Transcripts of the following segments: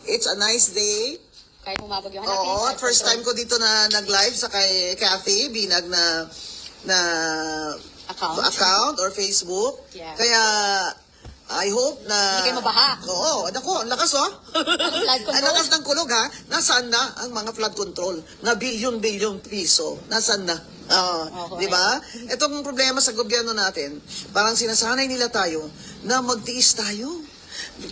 It's a nice day. Kahit umabag yung Oo, at first time ko dito na nag-live sa kay Kathy Binag na account or Facebook. Yeah. Kaya I hope na... Hindi kayo mabaha. Oo, ang lakas ang lakas ng kulog ha. Nasaan na ang mga flood control na bilyon-bilyon piso? Nasaan na? Di ba? Itong problema sa gobyerno natin, parang sinasanay nila tayo na magtiis tayo.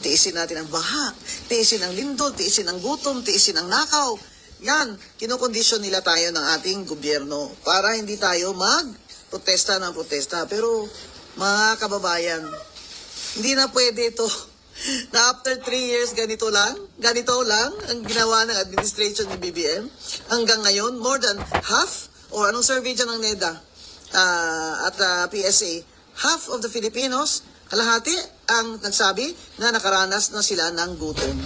Tiisin natin ang baha, tiisin ang lindol, tiisin ang gutom, tiisin ang nakaw. Yan, kinokondisyon nila tayo ng ating gobyerno para hindi tayo mag-protesta ng protesta. Pero mga kababayan, hindi na pwede ito na after 3 years ganito lang ang ginawa ng administration ng BBM. Hanggang ngayon, more than half, o anong survey dyan ng NEDA at PSA, half of the Filipinos, kalahati ang nagsabi na nakaranas na sila ng gutom.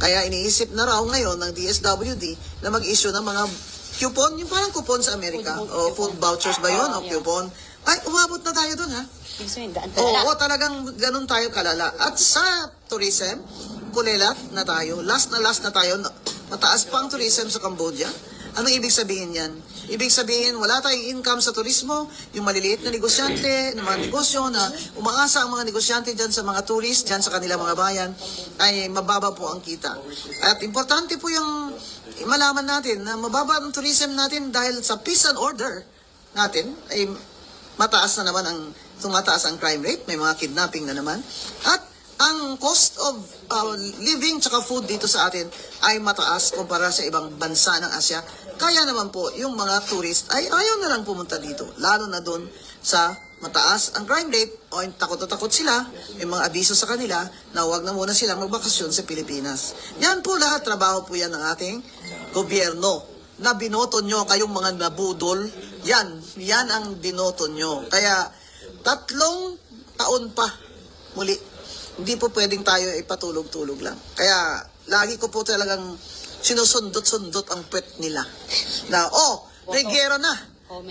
Kaya iniisip na raw ngayon ng DSWD na mag-issue ng mga coupon, yung parang coupon sa Amerika. Food vouchers ba yun? O coupon. Ay, umabot na tayo dun ha. Oo, talagang ganun tayo kalala. At sa tourism, kulelat na tayo. Last na tayo. Mataas pa ang tourism sa Cambodia. Anong ibig sabihin yan? Ibig sabihin, wala tayong income sa turismo, yung maliliit na negosyante, ng mga negosyo na umaasa ang mga negosyante dyan sa mga tourist, dyan sa kanilang mga bayan, ay mababa po ang kita. At importante po yung malaman natin na mababa ang tourism natin dahil sa peace and order natin, ay mataas na naman tumataas ang crime rate, may mga kidnapping na naman, at ang cost of living tsaka food dito sa atin ay mataas kumpara sa ibang bansa ng Asya. Kaya naman po, yung mga tourist ay ayaw na lang pumunta dito. Lalo na doon sa mataas ang crime rate o takot na takot sila, may mga abiso sa kanila na huwag na muna silang magbakasyon sa Pilipinas. Yan po lahat, trabaho po yan ng ating gobyerno. Na binoto nyo kayong mga nabudol, yan ang binoto nyo. Kaya 3 taon pa muli. Hindi po pwedeng tayo ipatulog-tulog lang. Kaya lagi ko po talagang sinusundot-sundot ang pwet nila. Na, may gera na.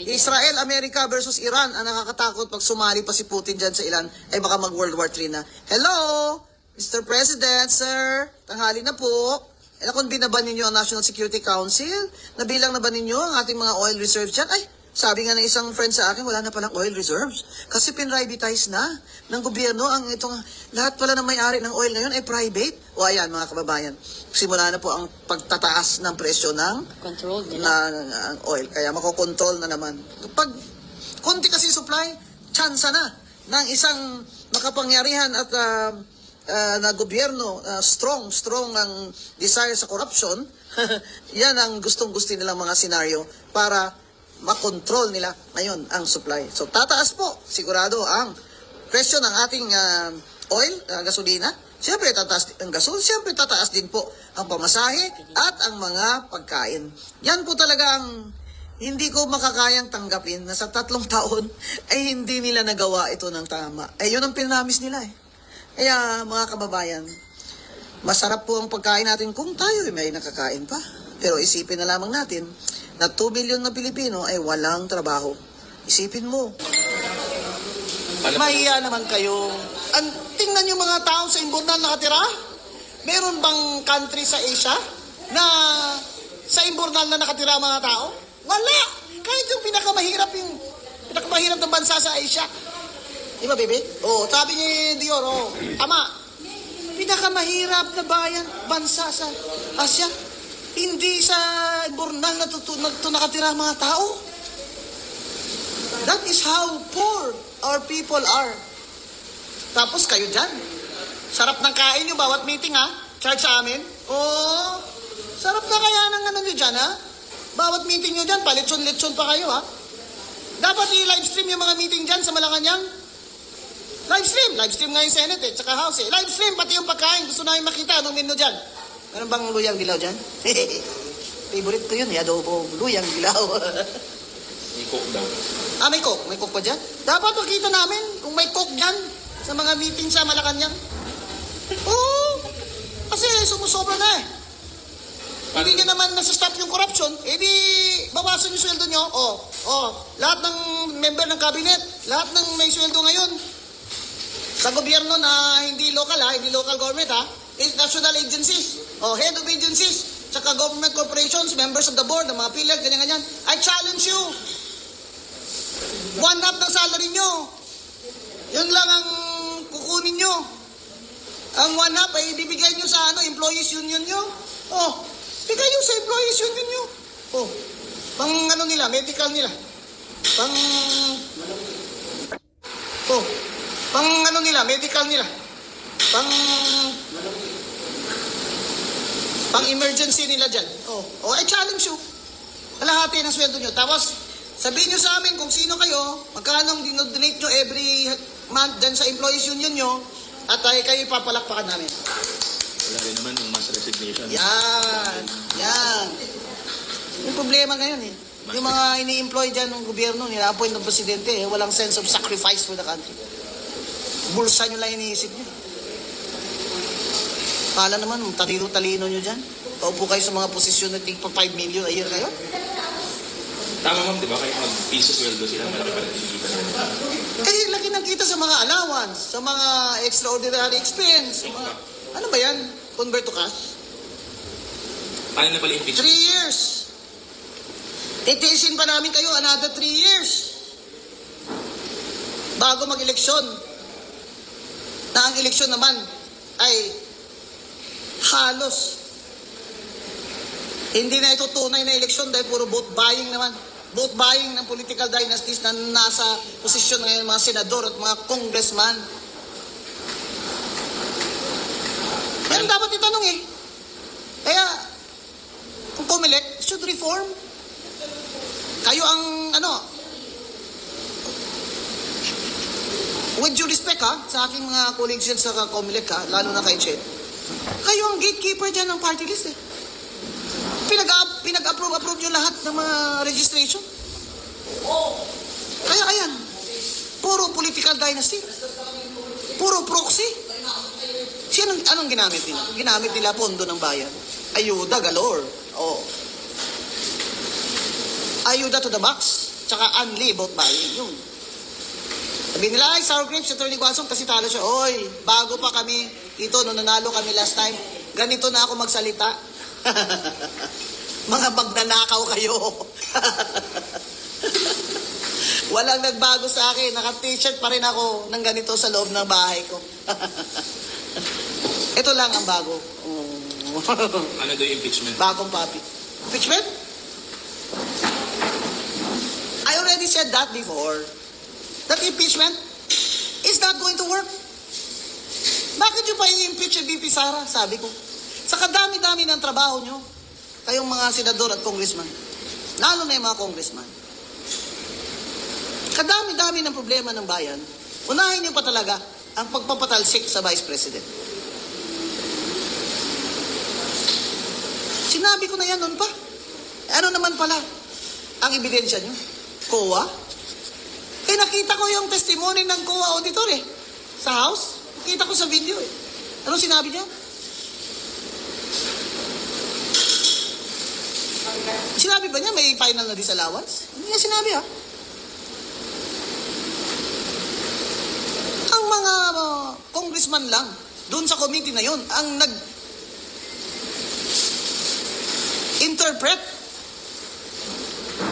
Israel, America versus Iran. Ang nakakatakot pag sumali pa si Putin dyan sa Iran, ay baka mag-World War III na. Hello, Mr. President, sir. Tanghali na po. Kung binaban ninyo ang National Security Council, nabilang na ba ninyo ang ating mga oil reserves dyan? Ay, sabi nga ng isang friend sa akin, wala na palang oil reserves. Kasi pinrivatize na ng gobyerno ang lahat pala ng may-ari ng oil ngayon ay private. O ayan mga kababayan, simula na po ang pagtataas ng presyo ng oil. Kaya makokontrol na naman. Pag konti kasi supply, tsansa na ng isang makapangyarihan at na gobyerno, strong ang desire sa corruption. Yan ang gustong-gusto nilang mga senaryo para makontrol nila ngayon ang supply. So tataas po sigurado ang presyo ng ating oil, gasolina. Siyempre tataas ang gasol, siyempre tataas din po ang pamasahe at ang mga pagkain. Yan po talaga ang hindi ko makakayang tanggapin na sa 3 taon ay hindi nila nagawa ito ng tama. Yun ang pinamis nila Kaya mga kababayan, masarap po ang pagkain natin kung tayo may nakakain pa. Pero isipin na lamang natin na 2 million na Pilipino ay walang trabaho. Isipin mo. Mahiya naman kayo. Tingnan yung mga tao sa imburnal nakatira. Meron bang country sa Asia na sa imburnal na nakatira mga tao? Wala! Kahit yung pinakamahirap ng bansa sa Asia. Di ba, baby? Sabi ni Dior, Ama, pinakamahirap na bansa sa Asia. Hindi sa imburnal na nakatira mga tao. That is how poor our people are. Tapos kayo dyan. Sarap ng kain nyo bawat meeting Charge sa amin. Sarap na kaya ng nyo dyan Bawat meeting nyo dyan, palitson-litson pa kayo Dapat i-live stream yung mga meeting dyan sa Malacanang. Live stream nga yung Senate tsaka House Live stream pati yung pagkain. Gusto namin makita anong menu dyan. Meron bang luyang dilaw dyan? Favorite ko yun, adobo, luyang dilaw. May coke daw. May coke? May coke pa dyan? Dapat makita namin kung may coke dyan sa mga meeting sa Malacanang. Kasi sumusobra na Hindi nyo naman nasa-stop yung corruption, di bawasan yung sweldo nyo. Lahat ng member ng cabinet, lahat ng may sweldo ngayon, sa gobyerno na hindi local government national agencies, head of agencies, tsaka government corporations, members of the board, ng mga PhilHealth, ganyan-ganyan. I challenge you. 1/2 ng salary nyo. Yun lang ang kukunin nyo. Ang 1/2 ay ibibigay nyo sa employees union nyo. Bigay nyo sa employees union nyo. Pang nila, medical nila. Pang medical nila. Pang emergency nila dyan. I challenge you. Kalahati ng sweldo nyo. Tapos, sabihin nyo sa amin kung sino kayo, magkano ang dinodonate nyo every month dyan sa employees union nyo, at kayo ipapalakpakan namin. Wala rin naman yung mass resignation. Yan. Yung problema ngayon yung mga ini-employ dyan ng gobyerno, nila-appoint ng presidente, walang sense of sacrifice for the country. Bulsa nyo lang iniisip nyo. Kala naman, talino-talino nyo dyan. Paupo kayo sa mga posisyon na tig pa 5 million a year kayo. Tama ma'am, di ba? Kahit mag-piso sweldo sila, malaki pa rin kinikita nila. Laki ng kita sa mga allowance, sa mga extraordinary expense. Ano ba yan? Convert to cash? Paano na pala yung 3 years. Titiisin pa namin kayo another 3 years. Bago mag-eleksyon. Na ang eleksyon naman ay halos hindi na ito tunay na eleksyon dahil puro vote buying naman. Vote buying ng political dynasties na nasa posisyon ngayon mga senador at mga congressman. Yan dapat itanong Kaya, kung COMELEC should reform. Kayo ang with due respect sa aking mga colleagues yan sa COMELEC lalo na kay Chet. Kayo ang gatekeeper dyan ng party list Pinag-approve nyo lahat ng mga registration. Kaya ayan, puro political dynasty. Puro proxy. Anong ginamit nila? Ginamit nila pondo ng bayan. Ayuda galore. Ayuda to the max. Tsaka unli vote buying. Yun. Sabi nila, sour grapes, Attorney Guasong, kasi talo siya. Bago pa kami, ito, nung nanalo kami last time, ganito na ako magsalita. Mga magnanakaw kayo. Walang nagbago sa akin. Naka-t-shirt pa rin ako ng ganito sa loob ng bahay ko. Ito lang ang bago. Ano daw yung impeachment? Bagong papi. Impeachment? I already said that before. That impeachment is not going to work. Bakit nyo pa i-impeach yung VP Sara? Sabi ko. Sa kadami-dami ng trabaho nyo, kayong mga senador at congressman, lalo na yung mga congressman, kadami-dami ng problema ng bayan, unahin nyo pa talaga ang pagpapatalsik sa Vice President. Sinabi ko na yan noon pa. Ano naman pala ang ebidensya nyo? COA? Nakita ko yung testimony ng COA auditor sa House. Nakita ko sa video Anong sinabi niya? Sinabi ba niya may final na disallowance? Hindi niya sinabi Ang mga congressman lang doon sa committee na yon ang nag-interpret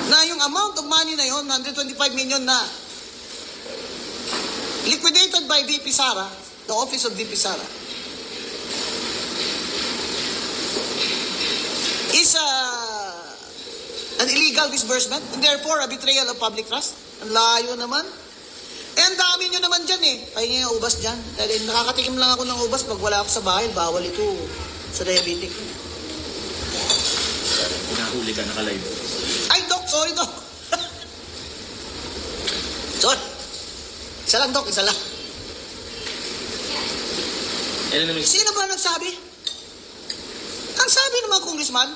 na yung amount of money na yon, 125 million na liquidated by VP Sara, the office of VP Sara, is an illegal disbursement and therefore a betrayal of public trust. Ang layo naman. Ang dami nyo naman dyan Pahingi yung ubas dyan. Dahil nakakatikim lang ako ng ubas pag wala ako sa bahay. Bawal ito sa diabetic. Pinahuli ka, naka-live. Ay, Doc! Sorry, Doc! Sorry. Isa lang, Doc. Isa lang. Sino ba nagsabi? Ang sabi ng mga congressman,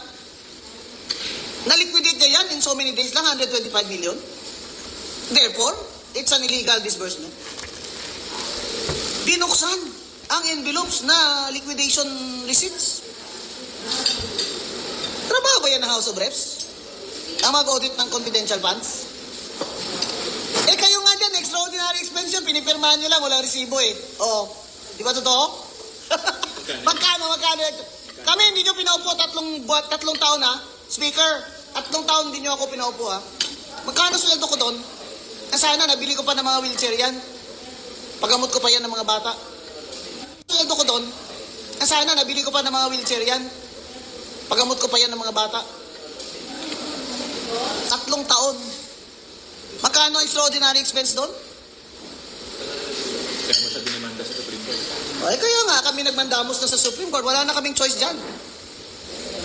na-liquidate niya yan in so many days lang, 125 million. Therefore, it's an illegal disbursement. Binuksan ang envelopes na liquidation receipts. Trabaho ba yan ng House of Reps? Ang mag-audit ng confidential funds? Kayo nga dyan, extraordinary expense yun, pinipirmahan nyo lang, walang resibo di ba totoo? Magkano? Magkano? Kami hindi nyo pinaupo tatlong taon ha. Speaker, 3 taon hindi nyo ako pinaupo ha. Magkano sweldo ko doon? Sana nabili ko pa ng mga wheelchair yan. Pagamot ko pa yan ng mga bata. Sweldo ko doon. Sana nabili ko pa ng mga wheelchair yan. Pagamot ko pa yan ng mga bata. 3 taon. Magkano extraordinary expense doon? Kaya mo siya dinimanda sa Supreme Court. Ay, kaya nga kami nagmandamos na sa Supreme Court. Wala na kaming choice dyan.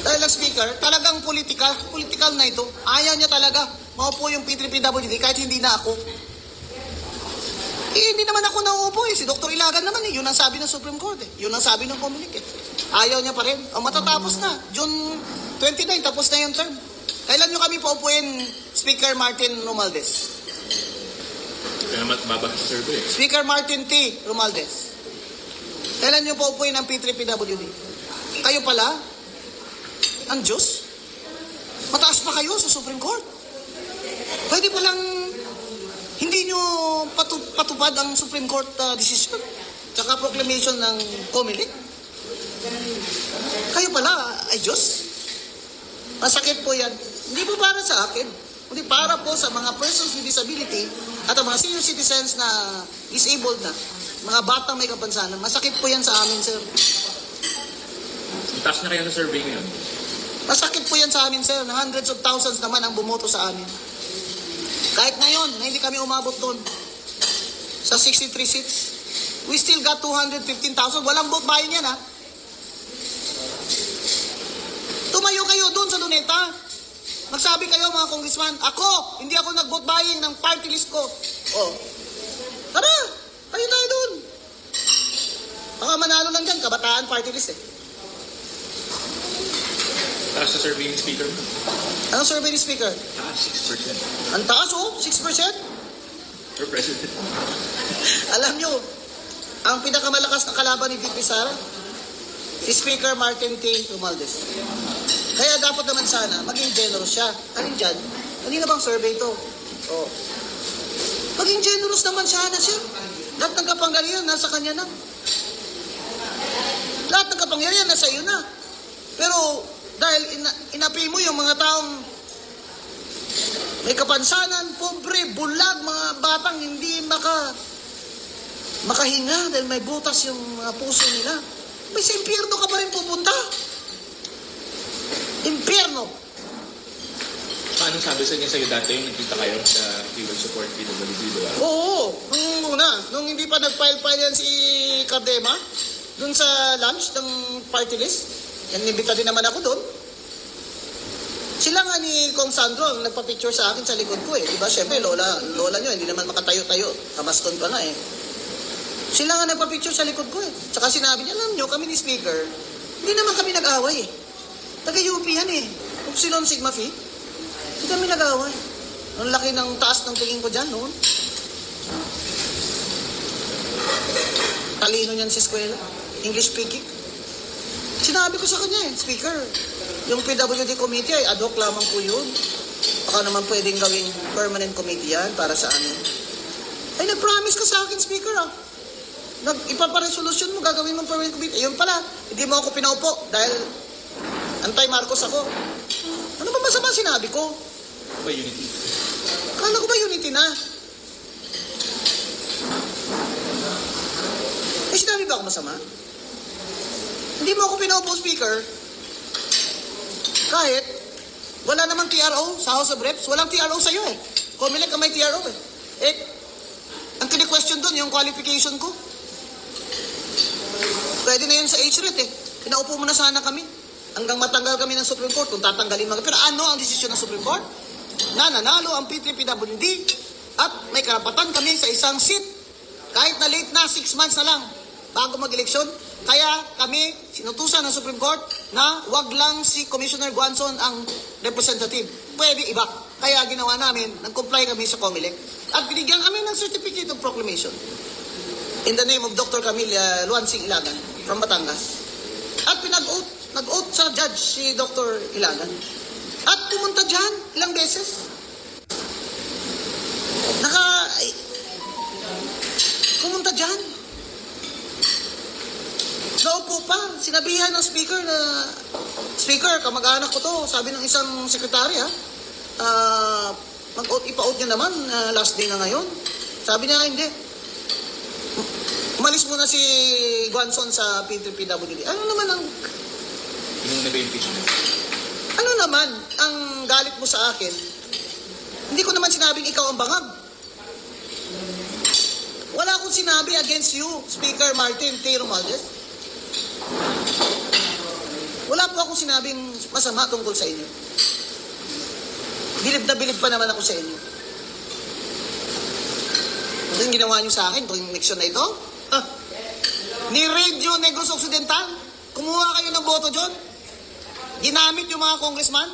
Dahil ang Speaker, talagang political na ito. Ayaw niya talaga. Maupo yung P3PWD kahit hindi na ako. Hindi naman ako nauupo eh. Si Dr. Ilagan naman eh. Yun ang sabi ng Supreme Court eh. Yun ang sabi ng Comelec eh. Ayaw niya pa rin. Matatapos na. June 29, tapos na yung term. Kailan nyo kami paupuin, Speaker Martin Romualdez? Kaya matbaba sa survey. Speaker Martin T. Romualdez. Kailan nyo paupuin ang P3PWD? Kayo pala? Ang Diyos? Mataas pa kayo sa Supreme Court? Pwede palang hindi nyo patupad ang Supreme Court decision tsaka proclamation ng Comelec? Kayo pala ay Diyos? Masakit po yan. Hindi po para sa akin. Kundi para po sa mga persons with disability at ang mga senior citizens na disabled na, mga batang may kapansanan. Masakit po yan sa amin, sir. Taas na kaya sa survey ngayon? Masakit po yan sa amin, sir. Na hundreds of thousands naman ang bumoto sa amin. Kahit ngayon, na hindi kami umabot doon sa 63 seats, we still got 215,000. Walang vote buying yan, ha? Tumayo kayo doon sa Luneta. Magsabi kayo, mga congressman, hindi ako nag-vote buying ng party list ko. Oh. Tara, tayo doon. Baka manalo lang dyan, kabataan party list eh. Taas sa survey ng speaker mo? Anong survey ni Speaker? Taas, 6%. Ang taas, 6%. For President. Alam nyo, ang pinakamalakas na kalaban ni VP Sara, si Speaker Martin T. Romualdez. Kaya dapat naman sana, maging generous siya. Alin dyan? Kanina bang survey to? Oh. Maging generous naman siya. Lahat ng kapangyarihan nasa kanya na. Lahat ng kapangyarihan nasa iyo na. Pero dahil inapi mo yung mga taong may kapansanan, pobre, bulag, mga batang hindi makahinga dahil may butas yung mga puso nila. May sa impyerno ka pa rin pupunta. Impyerno. Paano sabi sa niya sa'yo dati yung nagkita kayo sa he will support PWD, diba? Oo, nung hindi pa nag-file yan si Cardema, dun sa lunch ng party list, yan nibita din naman ako dun. Sila nga ni Kong Sandro ang nagpa-picture sa akin sa likod ko eh. Diba, syempre, lola nyo, hindi naman makatayo-tayo. Kabaston pa nga eh. Sila nga nagpa-picture sa likod ko eh. Tsaka sinabi niya, alam nyo, kami ni Speaker, hindi naman kami nag-away eh. Taga-UP yan eh. Upsilon Sigma Phi. Hindi kami nag-away. Ang laki ng taas ng tingin ko dyan noon. Talino niyan sa eskwela. English speaking. Sinabi ko sa kanya eh, Speaker, yung PWD committee ay ad hoc lamang po yun. Baka naman pwedeng gawing permanent committee yan para sa amin. Ay, nag-promise ka sa akin, Speaker ah. Ipaparesolusyon mo, gagawin mong permanent committee. Ayun pala, hindi mo ako pinaupo dahil anti-Marcos ako. Ano ba masama sinabi ko? Ba unity? Kala ko ba unity na? Eh, sinabi ba ako masama? Hindi mo ako pinaupo, Speaker. Kahit, wala namang TRO sa House of Reps. Walang TRO sa'yo eh. Comelec ang may TRO eh. Eh, ang kini-question doon, yung qualification ko. Pwede na yun sa HRET eh. Pinaupo mo na sana kami. Hanggang matanggal kami ng Supreme Court kung tatanggalin mga. Pero ano ang desisyon ng Supreme Court? Na nanalo ang P3PWD at may karapatan kami sa isang seat. Kahit na late na, 6 months na lang bago mag-eleksyon. Kaya kami sinutusan ng Supreme Court na wag lang si Commissioner Guanzon ang representative. Pwede iba. Kaya ginawa namin, nag-comply kami sa Comelec. At binigyan kami ng certificate of proclamation in the name of Dr. Camilla Luansing Ilagan from Batangas. At nag-oath sa judge si Dr. Ilagan. At pumunta dyan ilang beses. Pumunta dyan. Naupo pinaupo pa. Sinabihan ng speaker na, Speaker, kamag-anak ko to. Sabi ng isang sekretary, ipa-out niya naman, last day na ngayon. Sabi niya, hindi. Umalis muna si Guanzon sa PWD. Ano naman ang... Yung nag-impeachment. Ano naman ang galit mo sa akin? Hindi ko naman sinabing ikaw ang bangag. Wala akong sinabi against you, Speaker Martin T. Romualdez. Wala po akong sinabing masama tungkol sa inyo. Bilib na bilib pa naman ako sa inyo. Ano yung ginawa nyo sa akin tuwing eleksyon na ito? Ni Radio Negros Occidental, kumuha kayo ng boto dyan. Ginamit yung mga congressman.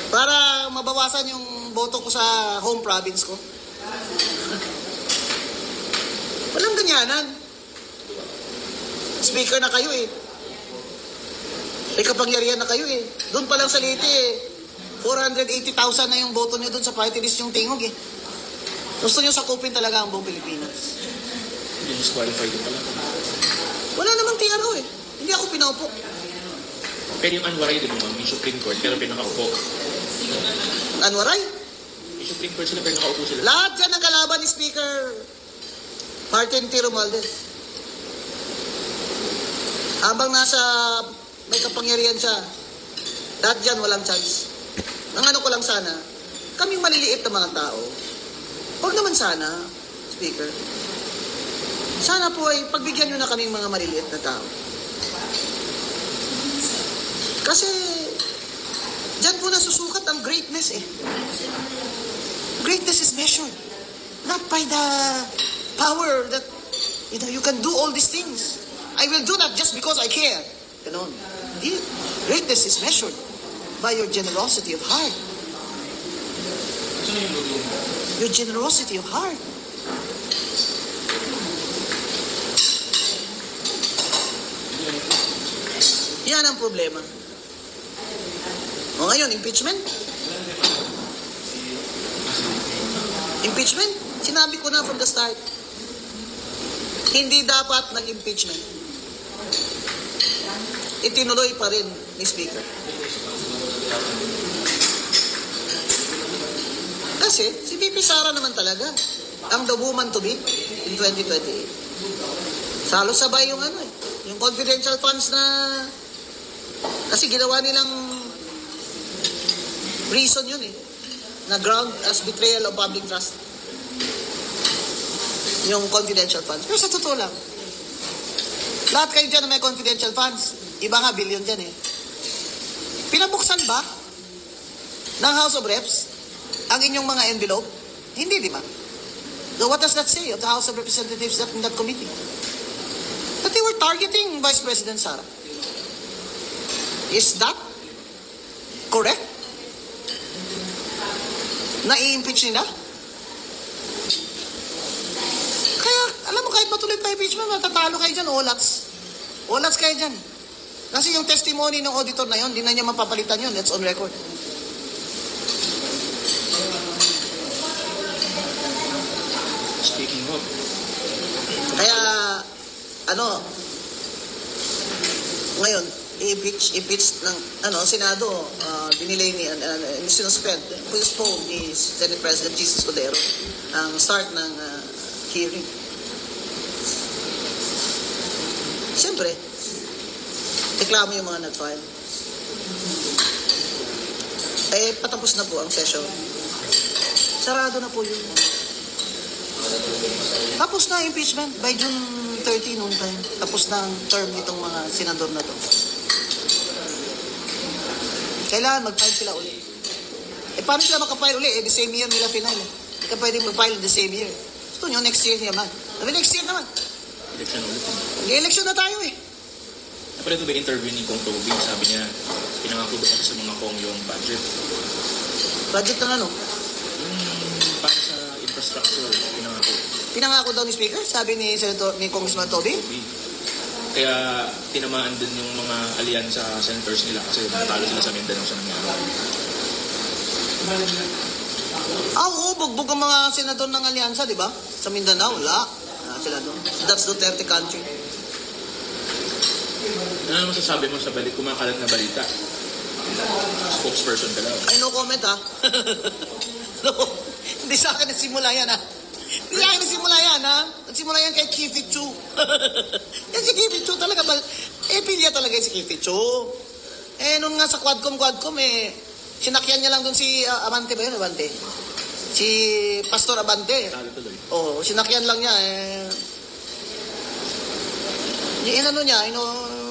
Para mabawasan yung boto ko sa home province ko. Walang ganyanan. Speaker na kayo eh. May kapangyarihan na kayo eh. Doon pa lang sa Leyte eh. 480,000 na yung boto nyo doon sa party list yung tingog eh. Gusto nyo sakupin talaga ang buong Pilipinas. Yung disqualified din pala. Wala namang TRO eh. Hindi ako pinaupo. Pero yung Anwaray din naman, may Supreme Court, pero pinakaupo. Anwaray? May Supreme Court sila, pero nakaupo sila. Lahat yan ang kalaban ni Speaker Martin T. Romualdez. Habang nasa may kapangyarihan siya, lahat dyan walang chance. Ang ano ko lang sana, kaming maliliit na mga tao, huwag naman sana, Speaker. Sana po ay pagbigyan nyo na kaming mga maliliit na tao. Kasi, dyan po nasusukat ang greatness eh. Greatness is measured. Not by the power that, you can do all these things. I will do that just because I care. Ganon. Hindi. Greatness is measured by your generosity of heart. Your generosity of heart. Yan ang problema. O ngayon, impeachment? Impeachment? Sinabi ko na from the start. Hindi dapat nag-impeachment. Itinuloy pa rin ni Speaker. Kasi, si VP Sara naman talaga ang the woman to be in 2028. Salo sabay yung yung confidential funds na kasi ginawa nilang reason yun na ground as betrayal of public trust. Yung confidential funds. Pero sa totoo lang, lahat kayo dyan na may confidential funds, iba nga billion dyan Pinabuksan ba ng House of Reps ang inyong mga envelope? Hindi, di ba? So what does that say of the House of Representatives in that committee? That they were targeting Vice President Sara. Is that correct? Na-i-impeach nila? Kaya, alam mo, kahit matuloy pa impeachment, matatalo kayo dyan, olats. Olats kayo dyan. Kasi yung testimony ng auditor na yun, di na niya mapapalitan yun. That's on record. Speaking of, Kaya, ngayon, i-impeach ng, Senado, dinilay ni, sinuspend, postpone ni Senate President Jesus Cordero ang start ng hearing. Siyempre, reklamo yung mga nag-file. Patapos na po ang session. Sarado na po yun. Tapos na impeachment by June 30 noon time. Tapos na ang term nitong mga senador na to. Kailangan mag-file sila uli. Paano sila makapile uli? The same year nila final. Hindi ka pwede mag-file the same year. Gusto nyo, next year naman. Next year naman. election ulit. Mag-election na tayo Pero ito ba interview ni Kong Toby? Sabi niya, pinangako ba sa mga Kong yung budget? Budget ng ano? Para sa infrastructure, pinangako. Pinangako daw ni Speaker, sabi ni Congressman Toby. Kaya tinamaan din yung mga alyansa senators nila kasi natalo sila sa Mindanao sa nangyari. Oo, bugbog ang mga senador ng alyansa, di ba? Sa Mindanao, wala. Sila doon. That's Duterte country. Ano masasabi mo sa kumakalat na balita? Spokesperson ka lang. Ay, no comment ha. No, hindi sa akin nagsimula yan ha. Hindi sa akin nagsimula yan ha. Nagsimula yan kay Kifi Chu. Yan si Kifi Chu talaga. Pilya talaga si Kifi Chu. Nung nga sa Quadcom sinakyan niya lang dun si Abante ba yun? Abante. Si Pastor Abante. Oo, sinakyan lang niya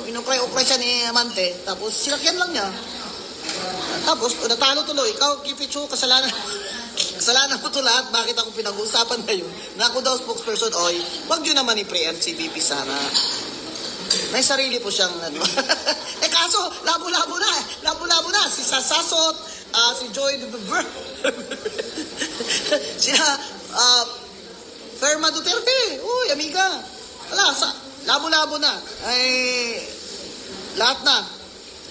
inukray siya ni Amante, tapos sinakyan lang niya. Tapos, natalo tuloy. Ikaw, Kipichu, kasalanan mo to lahat. Bakit ako pinag-uusapan ngayon? Na ako daw spokesperson, oy, wag yun naman i-preempt si VP Sara. May sarili po siyang, kaso, labo-labo na. Si Sasasot, si Joy de Bever, sina, Ferma Duterte. Uy, amiga. Labo-labo na. Lahat na.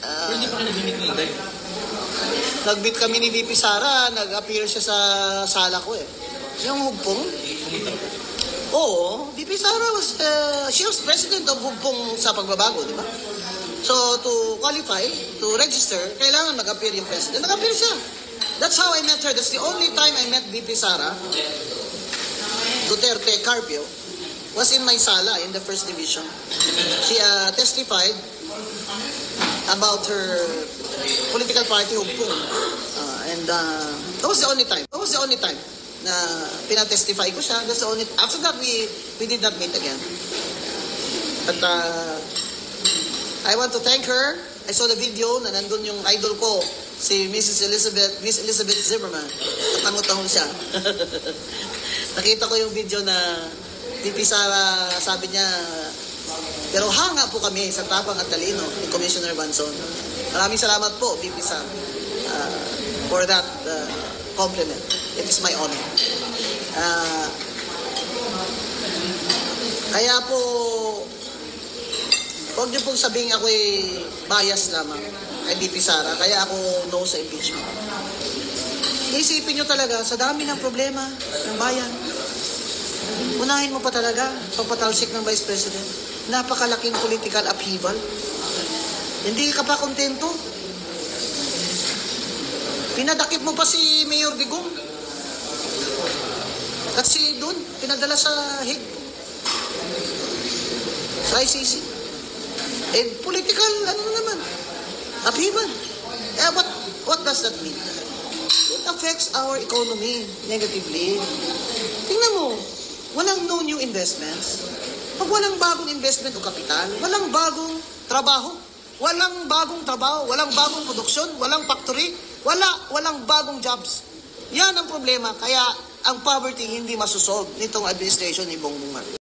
Pero hindi pa kayo nag-meet ni Inday. Nag-meet kami ni VP Sara, nag-appear siya sa sala ko Yung Hugpong? Oo, VP Sara she was president of Hugpong sa pagbabago, di ba? So, to qualify, to register, kailangan mag-appear yung president. Nag-appear siya. That's how I met her. That's the only time I met VP Sara Duterte Carpio was in my sala in the first division. She testified about her political party Hugpong. That was the only time. Na pinatestify ko siya. That's the only. After that, we did not meet again. But I want to thank her. I saw the video na nandun yung idol ko, si Miss Elizabeth Zimmerman. Tango-tango siya. Nakita ko yung video na VP Sara, sabi niya, pero hanga po kami sa tapang at talino ni Commissioner Banson. Maraming salamat po, VP Sara, for that compliment. It is my honor. Kaya po, huwag niyo pong sabihin ako'y bias lamang kay VP Sara. Kaya ako no sa impeachment. Isipin niyo talaga, sa dami ng problema ng bayan, unahin mo pa talaga pagpatalsik ng Vice President. Napakalaking political upheaval. Hindi ka pa kontento. Pinadakip mo pa si Mayor Digong. At si Dun, pinadala sa Hague. Sa ICC. Political, naman, upheaval. What does that mean? It affects our economy negatively. Tingnan mo, walang no new investments. Pag walang bagong investment o kapital, walang bagong trabaho, walang bagong produksyon, walang factory, walang bagong jobs. Yan ang problema. Kaya ang poverty hindi masosolve nitong administration ni Bongbong Marcos.